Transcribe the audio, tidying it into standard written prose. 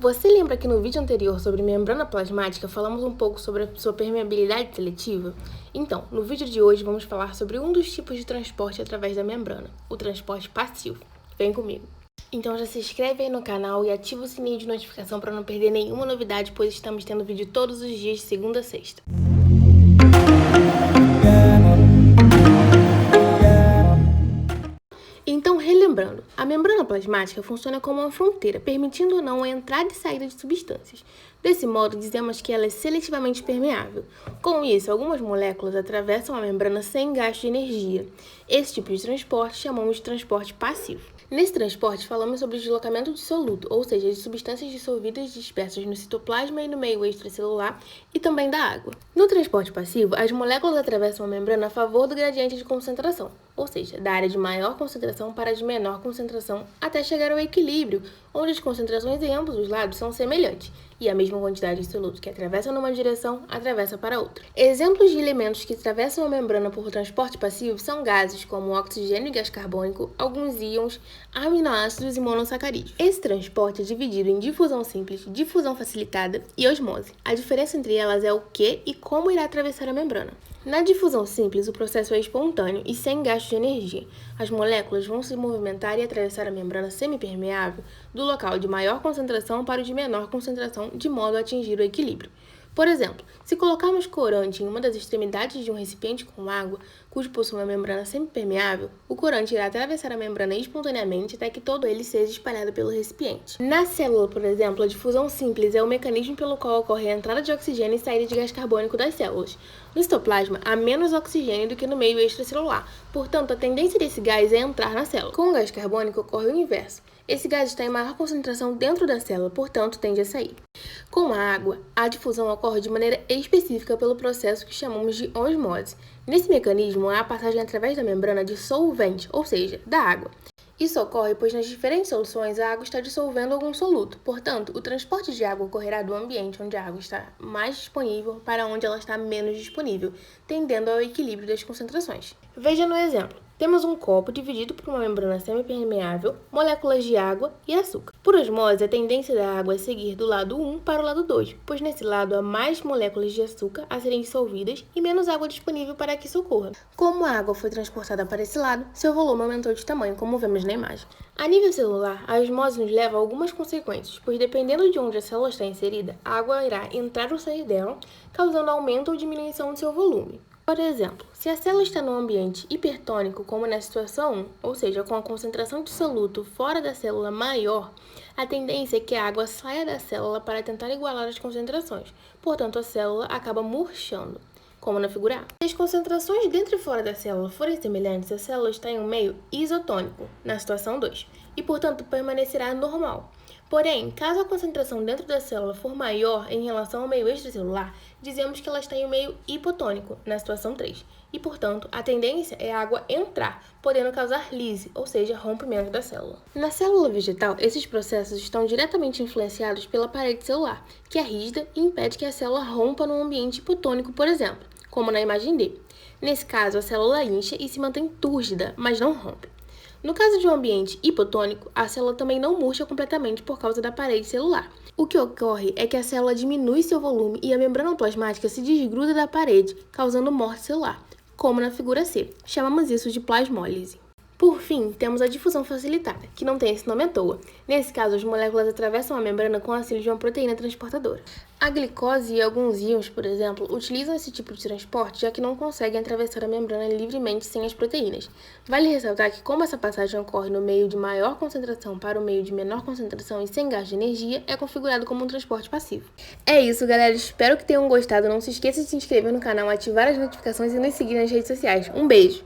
Você lembra que no vídeo anterior sobre membrana plasmática falamos um pouco sobre a sua permeabilidade seletiva? Então, no vídeo de hoje vamos falar sobre um dos tipos de transporte através da membrana, o transporte passivo. Vem comigo! Então já se inscreve aí no canal e ativa o sininho de notificação para não perder nenhuma novidade, pois estamos tendo vídeo todos os dias de segunda a sexta. Então, relembrando, a membrana plasmática funciona como uma fronteira, permitindo ou não a entrada e saída de substâncias. Desse modo, dizemos que ela é seletivamente permeável. Com isso, algumas moléculas atravessam a membrana sem gasto de energia. Esse tipo de transporte chamamos de transporte passivo. Nesse transporte, falamos sobre o deslocamento de soluto, ou seja, de substâncias dissolvidas dispersas no citoplasma e no meio extracelular, e também da água. No transporte passivo, as moléculas atravessam a membrana a favor do gradiente de concentração, ou seja, da área de maior concentração para a de menor concentração, até chegar ao equilíbrio, onde as concentrações em ambos os lados são semelhantes, e a mesma quantidade de soluto que atravessa numa direção, atravessa para outra. Exemplos de elementos que atravessam a membrana por transporte passivo são gases, como oxigênio e gás carbônico, alguns íons, aminoácidos e monossacarídeos. Esse transporte é dividido em difusão simples, difusão facilitada e osmose. A diferença entre elas é o que e como irá atravessar a membrana. Na difusão simples, o processo é espontâneo e sem gasto de energia. As moléculas vão se movimentar e atravessar a membrana semipermeável do local de maior concentração para o de menor concentração, de modo a atingir o equilíbrio. Por exemplo, se colocarmos corante em uma das extremidades de um recipiente com água, cujo possui uma membrana semipermeável, o corante irá atravessar a membrana espontaneamente até que todo ele seja espalhado pelo recipiente. Na célula, por exemplo, a difusão simples é o mecanismo pelo qual ocorre a entrada de oxigênio e saída de gás carbônico das células. No citoplasma, há menos oxigênio do que no meio extracelular, portanto, a tendência desse gás é entrar na célula. Com o gás carbônico ocorre o inverso. Esse gás está em maior concentração dentro da célula, portanto, tende a sair. Com a água, a difusão ocorre de maneira específica pelo processo que chamamos de osmose. Nesse mecanismo, há a passagem através da membrana de solvente, ou seja, da água. Isso ocorre pois nas diferentes soluções a água está dissolvendo algum soluto. Portanto, o transporte de água ocorrerá do ambiente onde a água está mais disponível para onde ela está menos disponível, tendendo ao equilíbrio das concentrações. Veja no exemplo. Temos um copo dividido por uma membrana semipermeável, moléculas de água e açúcar. Por osmose, a tendência da água é seguir do lado 1 para o lado 2, pois nesse lado há mais moléculas de açúcar a serem dissolvidas e menos água disponível para que isso ocorra. Como a água foi transportada para esse lado, seu volume aumentou de tamanho, como vemos na imagem. A nível celular, a osmose nos leva a algumas consequências, pois dependendo de onde a célula está inserida, a água irá entrar ou sair dela, causando aumento ou diminuição de seu volume. Por exemplo, se a célula está num ambiente hipertônico, como na situação 1, ou seja, com a concentração de soluto fora da célula maior, a tendência é que a água saia da célula para tentar igualar as concentrações. Portanto, a célula acaba murchando, como na figura A. Se as concentrações dentro e fora da célula forem semelhantes, a célula está em um meio isotônico, na situação 2, e, portanto, permanecerá normal. Porém, caso a concentração dentro da célula for maior em relação ao meio extracelular, dizemos que ela está em um meio hipotônico, na situação 3. E, portanto, a tendência é a água entrar, podendo causar lise, ou seja, rompimento da célula. Na célula vegetal, esses processos estão diretamente influenciados pela parede celular, que é rígida e impede que a célula rompa num ambiente hipotônico, por exemplo, como na imagem D. Nesse caso, a célula incha e se mantém túrgida, mas não rompe. No caso de um ambiente hipotônico, a célula também não murcha completamente por causa da parede celular. O que ocorre é que a célula diminui seu volume e a membrana plasmática se desgruda da parede, causando morte celular, como na figura C. Chamamos isso de plasmólise. Por fim, temos a difusão facilitada, que não tem esse nome à toa. Nesse caso, as moléculas atravessam a membrana com o auxílio de uma proteína transportadora. A glicose e alguns íons, por exemplo, utilizam esse tipo de transporte, já que não conseguem atravessar a membrana livremente sem as proteínas. Vale ressaltar que, como essa passagem ocorre no meio de maior concentração para o meio de menor concentração e sem gasto de energia, é configurado como um transporte passivo. É isso, galera. Espero que tenham gostado. Não se esqueça de se inscrever no canal, ativar as notificações e nos seguir nas redes sociais. Um beijo!